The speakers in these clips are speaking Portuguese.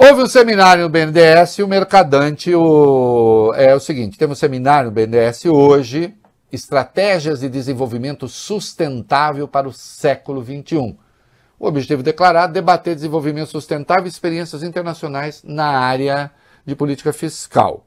Houve um seminário no BNDES e o Mercadante é o seguinte, temos um seminário no BNDES hoje, Estratégias de Desenvolvimento Sustentável para o Século XXI. O objetivo declarado, debater desenvolvimento sustentável e experiências internacionais na área de política fiscal.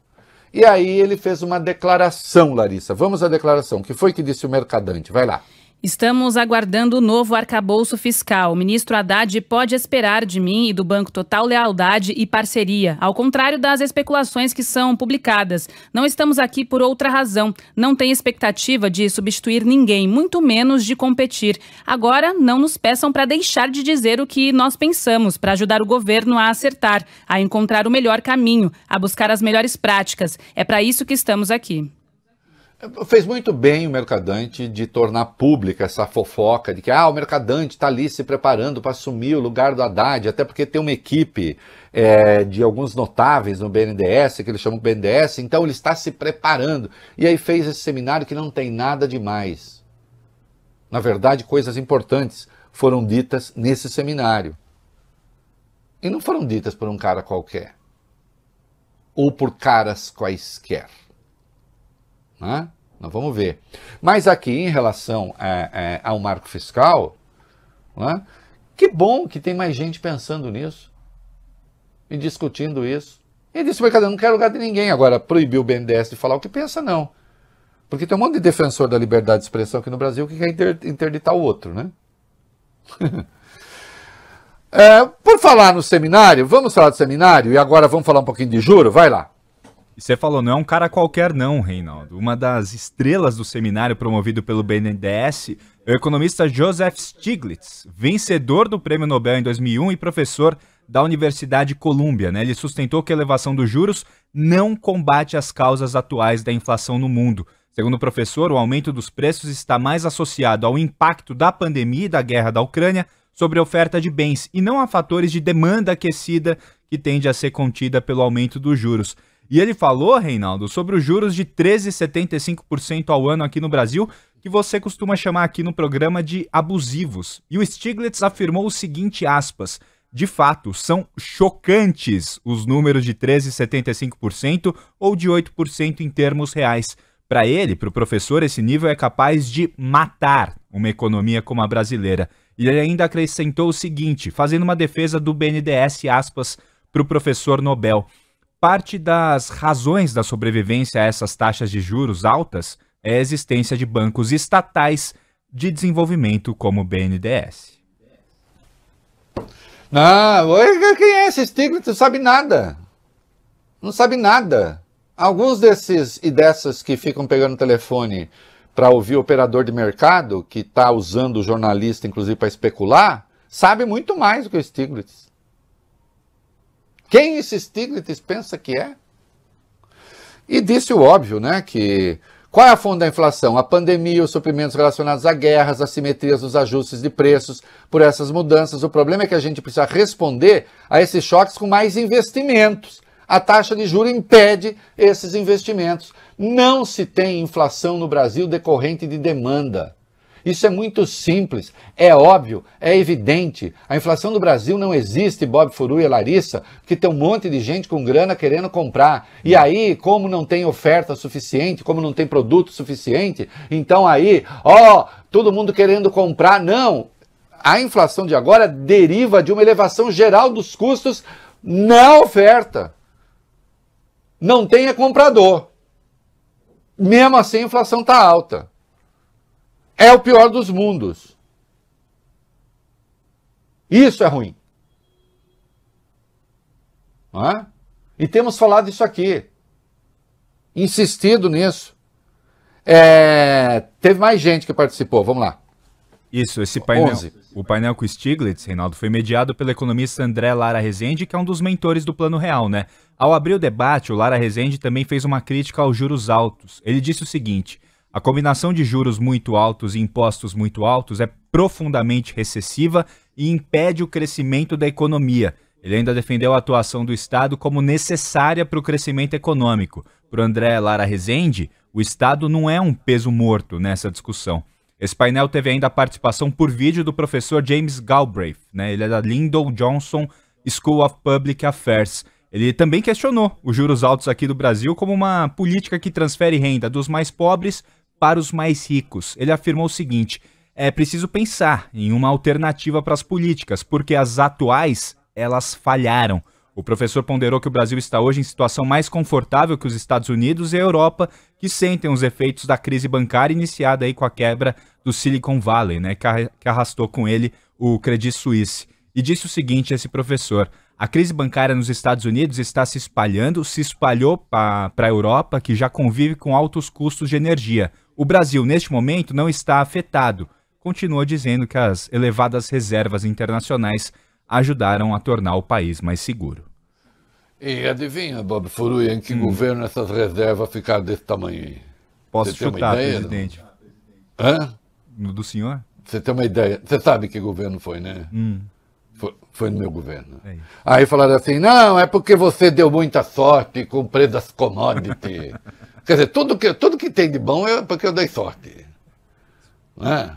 E aí ele fez uma declaração, Larissa. Vamos à declaração. O que foi que disse o Mercadante? Vai lá. Estamos aguardando o novo arcabouço fiscal. O ministro Haddad pode esperar de mim e do Banco total lealdade e parceria, ao contrário das especulações que são publicadas. Não estamos aqui por outra razão. Não tem expectativa de substituir ninguém, muito menos de competir. Agora, não nos peçam para deixar de dizer o que nós pensamos, para ajudar o governo a acertar, a encontrar o melhor caminho, a buscar as melhores práticas. É para isso que estamos aqui. Fez muito bem o Mercadante de tornar pública essa fofoca de que o Mercadante está ali se preparando para assumir o lugar do Haddad, até porque tem uma equipe de alguns notáveis no BNDES, que eles chamam de BNDES, então ele está se preparando. E aí fez esse seminário que não tem nada demais. Na verdade, coisas importantes foram ditas nesse seminário. E não foram ditas por um cara qualquer. Ou por caras quaisquer. Nós vamos ver. Mas aqui, em relação ao marco fiscal, que bom que tem mais gente pensando nisso e discutindo isso. E disse, Mercadante, não quero lugar de ninguém. Agora, proibiu o BNDES de falar o que pensa, não. Porque tem um monte de defensor da liberdade de expressão aqui no Brasil que quer interditar o outro, né? Por falar no seminário, vamos falar do seminário e agora vamos falar um pouquinho de juro? Vai lá. E você falou, não é um cara qualquer não, Reinaldo. Uma das estrelas do seminário promovido pelo BNDES é o economista Joseph Stiglitz, vencedor do Prêmio Nobel em 2001 e professor da Universidade Columbia. Ele sustentou que a elevação dos juros não combate as causas atuais da inflação no mundo. Segundo o professor, o aumento dos preços está mais associado ao impacto da pandemia e da guerra da Ucrânia sobre a oferta de bens e não a fatores de demanda aquecida que tende a ser contida pelo aumento dos juros. E ele falou, Reinaldo, sobre os juros de 13,75% ao ano aqui no Brasil, que você costuma chamar aqui no programa de abusivos. E o Stiglitz afirmou o seguinte, aspas, de fato, são chocantes os números de 13,75% ou de 8% em termos reais. Para ele, para o professor, esse nível é capaz de matar uma economia como a brasileira. E ele ainda acrescentou o seguinte, fazendo uma defesa do BNDES, aspas, para o professor Nobel. Parte das razões da sobrevivência a essas taxas de juros altas é a existência de bancos estatais de desenvolvimento como o BNDES. Não, quem é esse Stiglitz? Não sabe nada. Não sabe nada. Alguns desses e dessas que ficam pegando o telefone para ouvir o operador de mercado, que está usando o jornalista, inclusive, para especular, sabe muito mais do que o Stiglitz. Quem esse Stiglitz pensa que é? E disse o óbvio, né, que qual é a fonte da inflação? A pandemia, os suprimentos relacionados à guerra, as assimetrias dos ajustes de preços por essas mudanças. O problema é que a gente precisa responder a esses choques com mais investimentos. A taxa de juros impede esses investimentos. Não se tem inflação no Brasil decorrente de demanda. Isso é muito simples, é óbvio, é evidente. A inflação do Brasil não existe, Bob Furu e Larissa, porque tem um monte de gente com grana querendo comprar. E aí, como não tem oferta suficiente, como não tem produto suficiente, então aí, todo mundo querendo comprar. Não, a inflação de agora deriva de uma elevação geral dos custos na oferta. Não tem comprador. Mesmo assim, a inflação está alta. É o pior dos mundos. Isso é ruim. Não é? E temos falado isso aqui. Insistido nisso. Teve mais gente que participou. Vamos lá. Isso, esse painel, o painel com o Stiglitz, Reinaldo, foi mediado pelo economista André Lara Rezende, que é um dos mentores do Plano Real, né? Ao abrir o debate, o Lara Rezende também fez uma crítica aos juros altos. Ele disse o seguinte: a combinação de juros muito altos e impostos muito altos é profundamente recessiva e impede o crescimento da economia. Ele ainda defendeu a atuação do Estado como necessária para o crescimento econômico. Para o André Lara Rezende, o Estado não é um peso morto nessa discussão. Esse painel teve ainda a participação por vídeo do professor James Galbraith, né? Ele é da Lyndon Johnson School of Public Affairs. Ele também questionou os juros altos aqui do Brasil como uma política que transfere renda dos mais pobres para os mais ricos. Ele afirmou o seguinte: é preciso pensar em uma alternativa para as políticas, porque as atuais, elas falharam. O professor ponderou que o Brasil está hoje em situação mais confortável que os Estados Unidos e a Europa, que sentem os efeitos da crise bancária iniciada aí com a quebra do Silicon Valley, né, que arrastou com ele o Credit Suisse. E disse o seguinte, esse professor: a crise bancária nos Estados Unidos está se espalhando, se espalhou para a Europa, que já convive com altos custos de energia. O Brasil, neste momento, não está afetado. Continuou dizendo que as elevadas reservas internacionais ajudaram a tornar o país mais seguro. E adivinha, Bob Furui, em que governo essas reservas ficaram desse tamanho aí? Posso Você tem uma chutar, ideia, presidente? Hã? No do senhor? Você tem uma ideia? Você sabe que governo foi, né? Foi no meu governo. É isso. Aí falaram assim, não, é porque você deu muita sorte com o preço das commodities. Quer dizer, tudo que tem de bom é porque eu dei sorte. Não é?